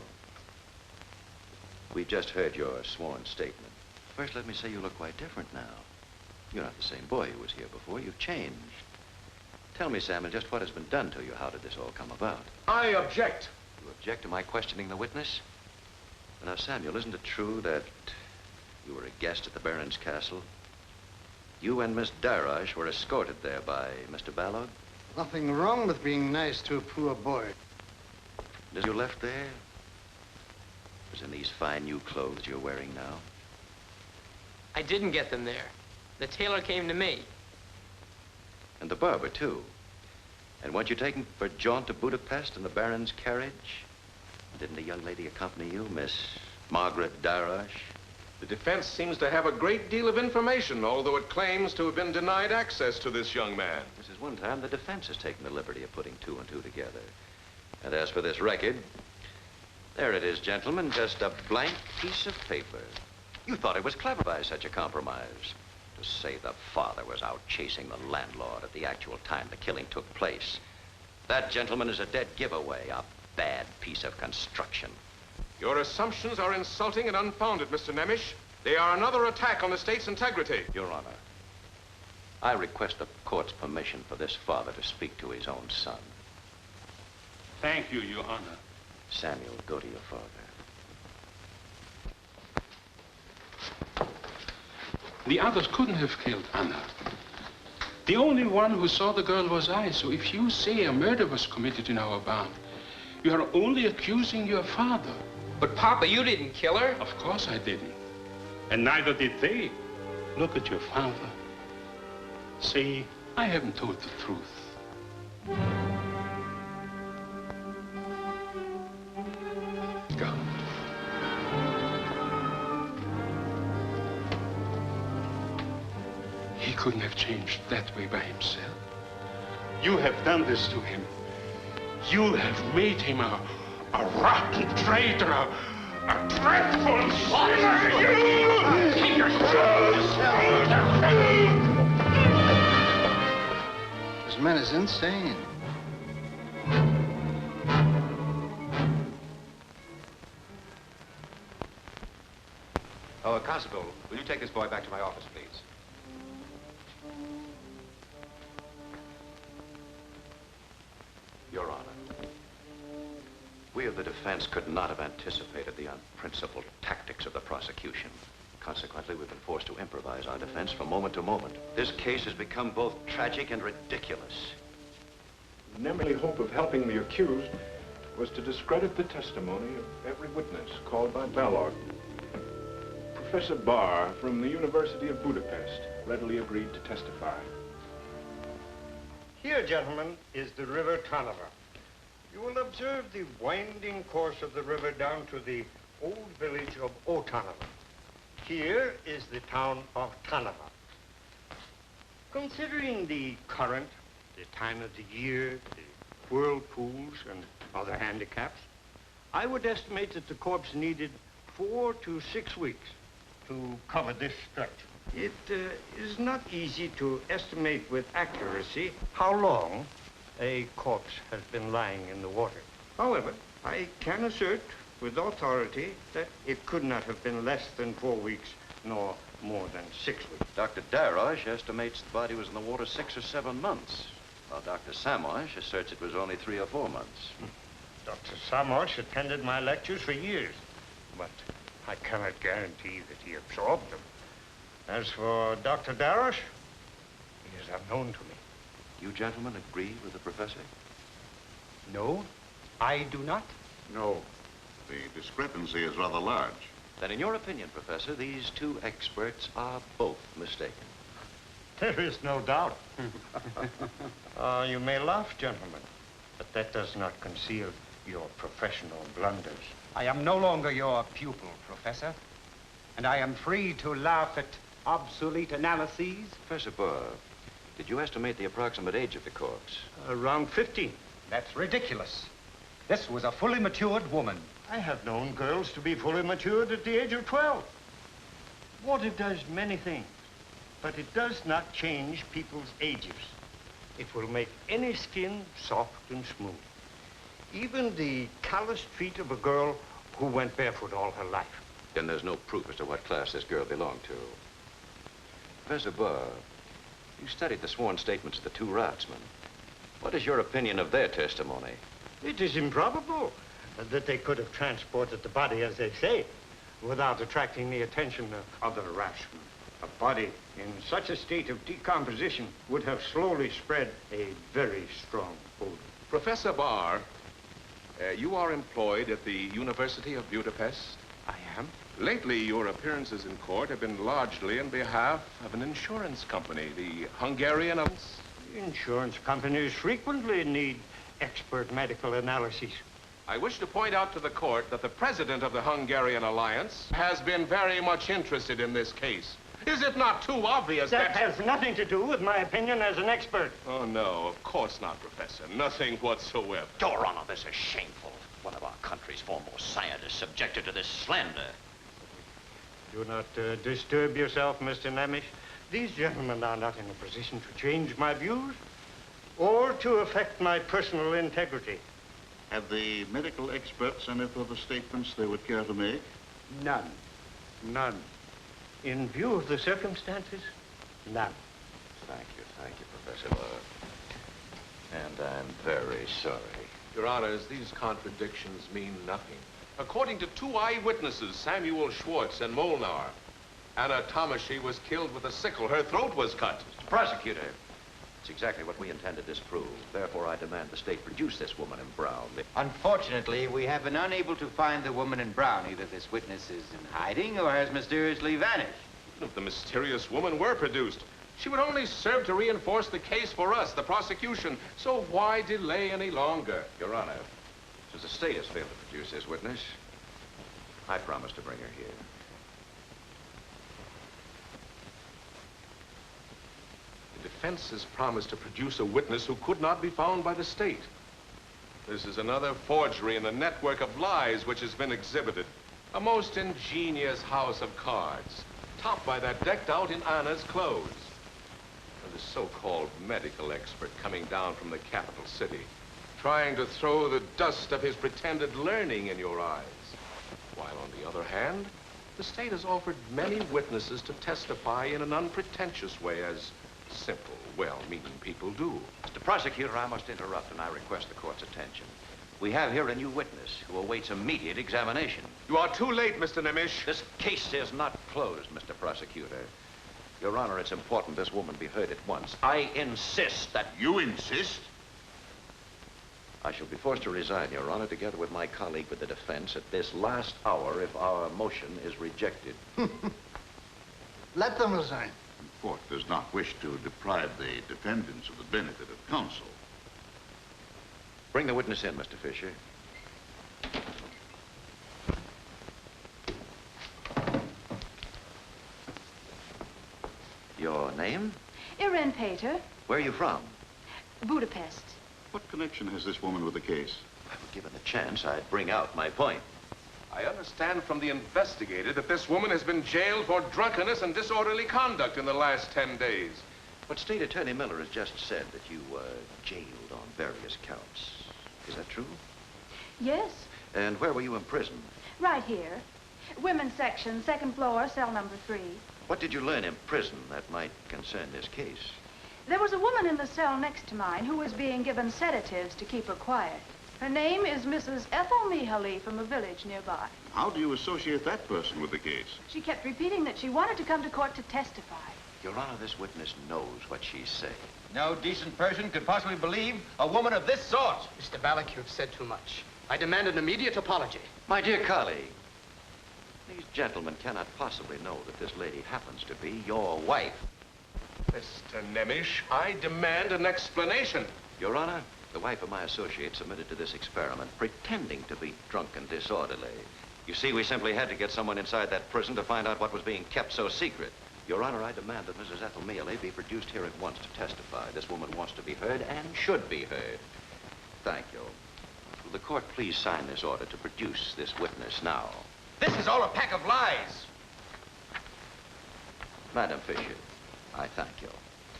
we've just heard your sworn statement. First, let me say you look quite different now. You're not the same boy who was here before. You've changed. Tell me, Samuel, just what has been done to you? How did this all come about? I object. You object to my questioning the witness? Now, Samuel, isn't it true that you were a guest at the Baron's castle? You and Miss Darash were escorted there by Mr. Ballog? Nothing wrong with being nice to a poor boy. As you left there, was in these fine new clothes you're wearing now? I didn't get them there. The tailor came to me. And the barber, too. And weren't you taken for a jaunt to Budapest in the Baron's carriage? Didn't a young lady accompany you, Miss Margaret Darash? The defense seems to have a great deal of information, although it claims to have been denied access to this young man. This is one time the defense has taken the liberty of putting two and two together. And as for this record, there it is, gentlemen, just a blank piece of paper. You thought it was clever by such a compromise. To say the father was out chasing the landlord at the actual time the killing took place. That, gentleman, is a dead giveaway, a bad piece of construction. Your assumptions are insulting and unfounded, Mr. Nemish. They are another attack on the state's integrity. Your Honor, I request the court's permission for this father to speak to his own son. Thank you, Your Honor. Samuel, go to your father. The others couldn't have killed Anna. The only one who saw the girl was I, so if you say a murder was committed in our barn, you are only accusing your father. But, Papa, you didn't kill her. Of course I didn't. And neither did they. Look at your father. Say, I haven't told the truth. God. He couldn't have changed that way by himself. You have done this to him. You have made him a rotten traitor, a dreadful sinner. Take yourself. His man is insane. Oh, Constable, will you take this boy back to my office, please? Your Honor, we of the defense could not have anticipated the unprincipled tactics of the prosecution. Consequently, we've been forced to improvise our defense from moment to moment. This case has become both tragic and ridiculous. The only hope of helping the accused was to discredit the testimony of every witness called by Balog. Professor Barr from the University of Budapest readily agreed to testify. Here, gentlemen, is the River Tanava. You will observe the winding course of the river down to the old village of Otanava. Here is the town of Tanava. Considering the current, the time of the year, the whirlpools, and other handicaps, I would estimate that the corpse needed 4 to 6 weeks to cover this stretch. It is not easy to estimate with accuracy how long a corpse has been lying in the water. However, I can assert with authority that it could not have been less than 4 weeks, nor more than 6 weeks. Dr. Darosh estimates the body was in the water 6 or 7 months, while Dr. Samosh asserts it was only 3 or 4 months. Dr. Samosh attended my lectures for years, but I cannot guarantee that he absorbed them. As for Dr. Darosh, he is unknown to me. You gentlemen agree with the professor? No, I do not. No. The discrepancy is rather large. Then in your opinion, Professor, these two experts are both mistaken. There is no doubt. You may laugh, gentlemen, but that does not conceal your professional blunders. I am no longer your pupil, Professor, and I am free to laugh at obsolete analyses. Professor Barr, did you estimate the approximate age of the corpse? Around 15. That's ridiculous. This was a fully matured woman. I have known girls to be fully matured at the age of 12. Water does many things, but it does not change people's ages. It will make any skin soft and smooth. Even the calloused feet of a girl who went barefoot all her life. Then there's no proof as to what class this girl belonged to. Professor Barr, you studied the sworn statements of the 2 raftsmen. What is your opinion of their testimony? It is improbable that they could have transported the body, as they say, without attracting the attention of other raftsmen. A body in such a state of decomposition would have slowly spread a very strong odor. Professor Barr, you are employed at the University of Budapest? I am. Lately, your appearances in court have been largely on behalf of an insurance company, the Hungarian... Insurance companies frequently need expert medical analyses. I wish to point out to the court that the president of the Hungarian Alliance has been very much interested in this case. Is it not too obvious that... That has nothing to do with my opinion as an expert. Oh, no, of course not, Professor. Nothing whatsoever. Your Honor, this is shameful. One of our country's foremost scientists subjected to this slander. Do not disturb yourself, Mr. Nemish. These gentlemen are not in a position to change my views or to affect my personal integrity. Have the medical experts any further statements they would care to make? None. None. In view of the circumstances, none. Thank you, Professor Barr. And I'm very sorry. Your Honors, these contradictions mean nothing. According to 2 eyewitnesses, Samuel Schwartz and Molnar, Anna Tomashi was killed with a sickle. Her throat was cut. Mr. Prosecutor, it's exactly what we intend to disprove. Therefore, I demand the state produce this woman in brown. Unfortunately, we have been unable to find the woman in brown. Either this witness is in hiding or has mysteriously vanished. If the mysterious woman were produced, she would only serve to reinforce the case for us, the prosecution. So why delay any longer? Your Honor, since the state has failed to produce this witness, I promise to bring her here. The defense has promised to produce a witness who could not be found by the state. This is another forgery in the network of lies which has been exhibited. A most ingenious house of cards, topped by that decked out in Anna's clothes. And the so-called medical expert coming down from the capital city, trying to throw the dust of his pretended learning in your eyes. While on the other hand, the state has offered many witnesses to testify in an unpretentious way, as simple, well-meaning people do. Mr. Prosecutor, I must interrupt, and I request the court's attention. We have here a new witness who awaits immediate examination. You are too late, Mr. Nemish. This case is not closed, Mr. Prosecutor. Your Honor, it's important this woman be heard at once. I insist that... You insist? I shall be forced to resign, Your Honor, together with my colleague with the defense at this last hour if our motion is rejected. Let them resign. The court does not wish to deprive the defendants of the benefit of counsel. Bring the witness in, Mr. Fisher. Your name? Irene Pater, Where are you from? Budapest. What connection has this woman with the case? Well, given the chance, I'd bring out my point. I understand from the investigator that this woman has been jailed for drunkenness and disorderly conduct in the last 10 days. But State Attorney Miller has just said that you were jailed on various counts. Is that true? Yes, And where were you imprisoned? right here. Women's section, second floor, cell number 3. What did you learn in prison that might concern this case? There was a woman in the cell next to mine who was being given sedatives to keep her quiet. Her name is Mrs. Ethel Mihaly from a village nearby. How do you associate that person with the case? She kept repeating that she wanted to come to court to testify. Your Honor, this witness knows what she's saying. No decent person could possibly believe a woman of this sort. Mr. Ballack, you've said too much. I demand an immediate apology. My dear colleague, these gentlemen cannot possibly know that this lady happens to be your wife. Mr. Nemish, I demand an explanation. Your Honor, the wife of my associate submitted to this experiment, pretending to be drunk and disorderly. You see, we simply had to get someone inside that prison to find out what was being kept so secret. Your Honor, I demand that Mrs. Ethel Mihaly be produced here at once to testify. This woman wants to be heard and should be heard. Thank you. Will the court please sign this order to produce this witness now? This is all a pack of lies. Madam Fisher, I thank you.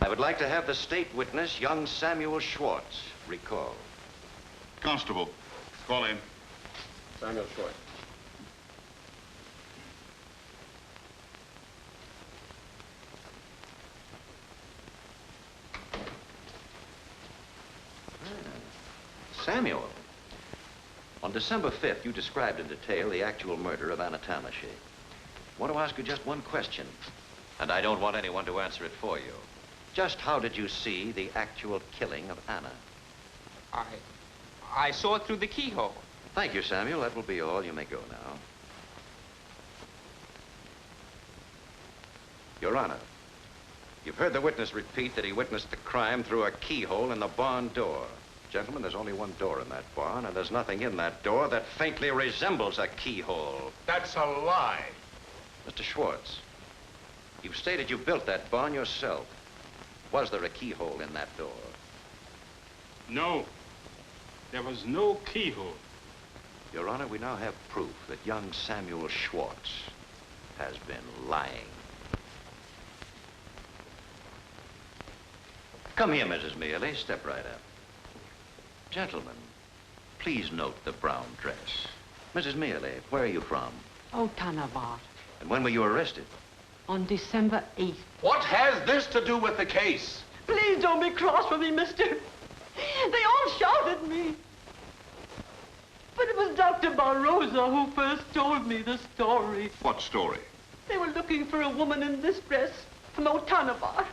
I would like to have the state witness, young Samuel Schwartz, recalled. Constable, call in. Samuel Schwartz. Samuel, on December 5th, you described in detail the actual murder of Anna Tamashi. I want to ask you just one question, and I don't want anyone to answer it for you. Just how did you see the actual killing of Anna? I saw it through the keyhole. Thank you, Samuel. That will be all. You may go now. Your Honor, you've heard the witness repeat that he witnessed the crime through a keyhole in the barn door. Gentlemen, there's only one door in that barn, and there's nothing in that door that faintly resembles a keyhole. That's a lie. Mr. Schwartz, you've stated you built that barn yourself. Was there a keyhole in that door? No. There was no keyhole. Your Honor, we now have proof that young Samuel Schwartz has been lying. Come here, Mrs. Mihaly. Step right up. Gentlemen, please note the brown dress. Mrs. Mihaly, where are you from? Oh, Tanavar. And when were you arrested? On December 8th. What has this to do with the case? Please don't be cross with me, mister. They all shouted at me. But it was Dr. Barroza who first told me the story. What story? They were looking for a woman in this dress from Otanavar.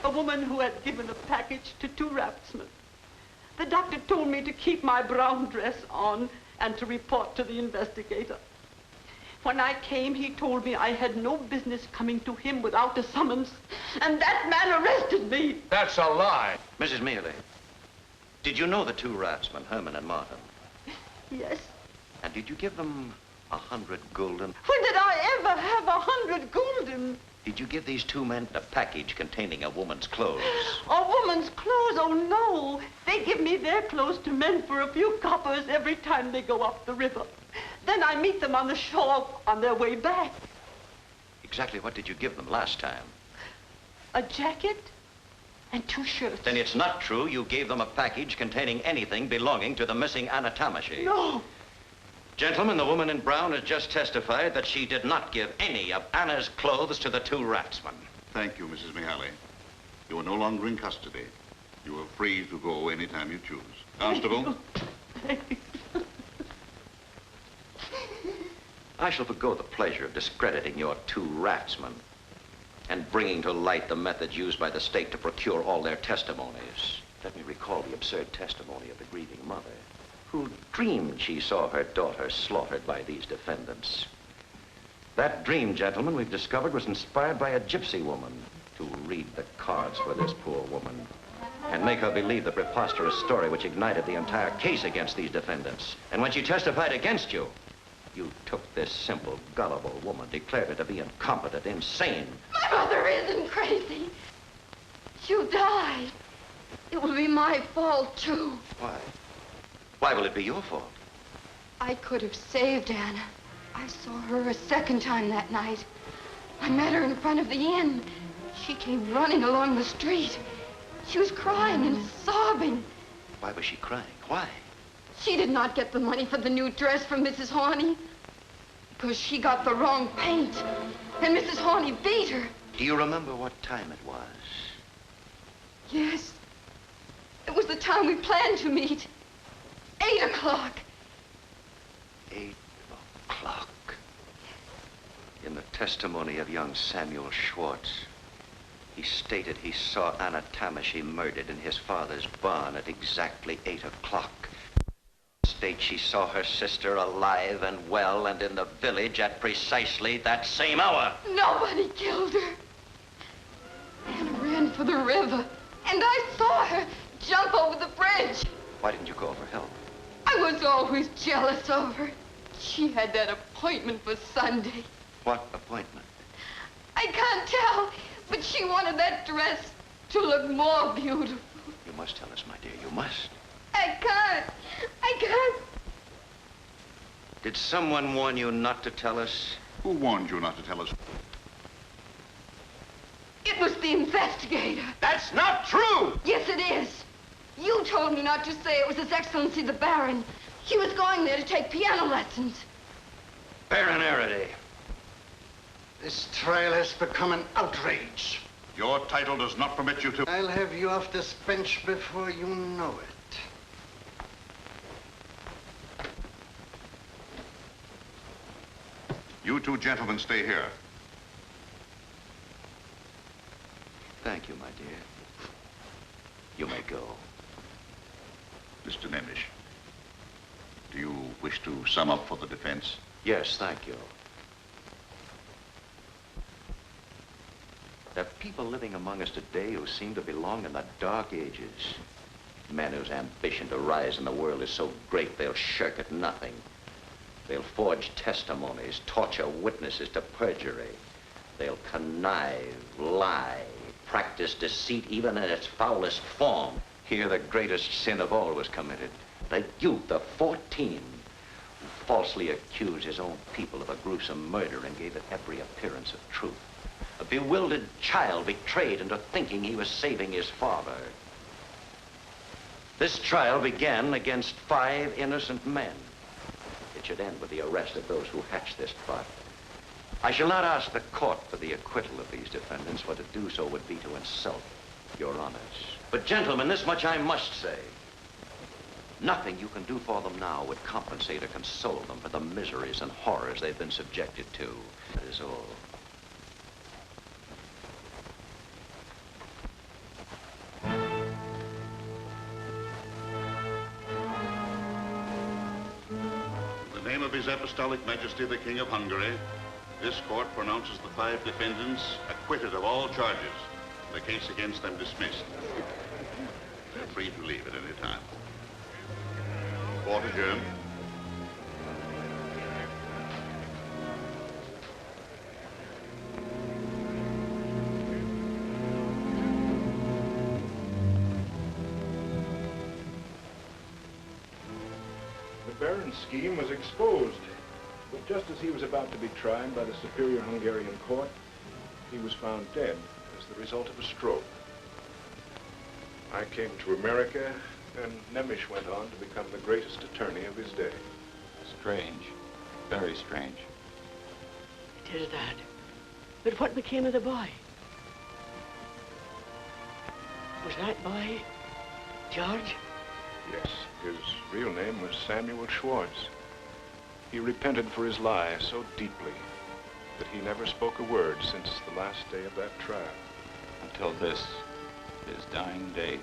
A woman who had given a package to 2 raftsmen. The doctor told me to keep my brown dress on and to report to the investigator. When I came, he told me I had no business coming to him without a summons, and that man arrested me. That's a lie. Mrs. Mihaly, did you know the 2 raftsmen, Herman and Martin? Yes. And did you give them 100 gulden? When did I ever have 100 gulden? Did you give these 2 men a package containing a woman's clothes? A woman's clothes? Oh, no. They give me their clothes to mend for a few coppers every time they go up the river. Then I meet them on the shore on their way back. Exactly what did you give them last time? A jacket and 2 shirts. Then it's not true you gave them a package containing anything belonging to the missing Anna Tamashi. No. Gentlemen, the woman in brown has just testified that she did not give any of Anna's clothes to the 2 raftsmen. Thank you, Mrs. Mihaly. You are no longer in custody. You are free to go anytime you choose. Constable? I shall forgo the pleasure of discrediting your 2 raftsmen and bringing to light the methods used by the state to procure all their testimonies. Let me recall the absurd testimony of the grieving mother, who dreamed she saw her daughter slaughtered by these defendants. That dream, gentlemen, we've discovered was inspired by a gypsy woman to read the cards for this poor woman and make her believe the preposterous story which ignited the entire case against these defendants. And when she testified against you, you took this simple, gullible woman, declared her to be incompetent, insane. My mother isn't crazy. She'll die. It will be my fault, too. Why? Why will it be your fault? I could have saved Anna. I saw her a second time that night. I met her in front of the inn. She came running along the street. She was crying and sobbing. Why was she crying? Why? She did not get the money for the new dress from Mrs. Horney because she got the wrong paint, and Mrs. Horney beat her. Do you remember what time it was? Yes. It was the time we planned to meet. 8 o'clock. 8 o'clock. In the testimony of young Samuel Schwartz, he stated he saw Anna Tamashi murdered in his father's barn at exactly 8 o'clock. States she saw her sister alive and well and in the village at precisely that same hour. Nobody killed her. Anna ran for the river, and I saw her jump over the bridge. Why didn't you call for help? I was always jealous of her. She had that appointment for Sunday. What appointment? I can't tell, but she wanted that dress to look more beautiful. You must tell us, my dear. You must. I can't. I can't. Did someone warn you not to tell us? Who warned you not to tell us? It was the investigator. That's not true! Yes, it is. You told me not to say it was His Excellency the Baron. He was going there to take piano lessons. Baron Araday. This trial has become an outrage. Your title does not permit you to... I'll have you off this bench before you know it. You 2 gentlemen stay here. Thank you, my dear. You may go. Mr. Nemish, do you wish to sum up for the defense? Yes, thank you. There are people living among us today who seem to belong in the Dark Ages. Men whose ambition to rise in the world is so great they'll shirk at nothing. They'll forge testimonies, torture witnesses to perjury. They'll connive, lie, practice deceit even in its foulest form. Here the greatest sin of all was committed. The youth of 14 who falsely accused his own people of a gruesome murder and gave it every appearance of truth. A bewildered child betrayed into thinking he was saving his father. This trial began against 5 innocent men. It should end with the arrest of those who hatched this plot. I shall not ask the court for the acquittal of these defendants, for to do so would be to insult your honors. But gentlemen, this much I must say. Nothing you can do for them now would compensate or console them for the miseries and horrors they've been subjected to. That is all. In the name of His Apostolic Majesty, the King of Hungary, this court pronounces the 5 defendants acquitted of all charges. The case against them dismissed. They're free to leave at any time. Court adjourned. The Baron's scheme was exposed, but just as he was about to be tried by the superior Hungarian court, he was found dead as the result of a stroke. I came to America, and Nemish went on to become the greatest attorney of his day. Strange. Very strange. It is that. But what became of the boy? Was that boy George? Yes, his real name was Samuel Schwartz. He repented for his lie so deeply that he never spoke a word since the last day of that trial. Until this, his dying day.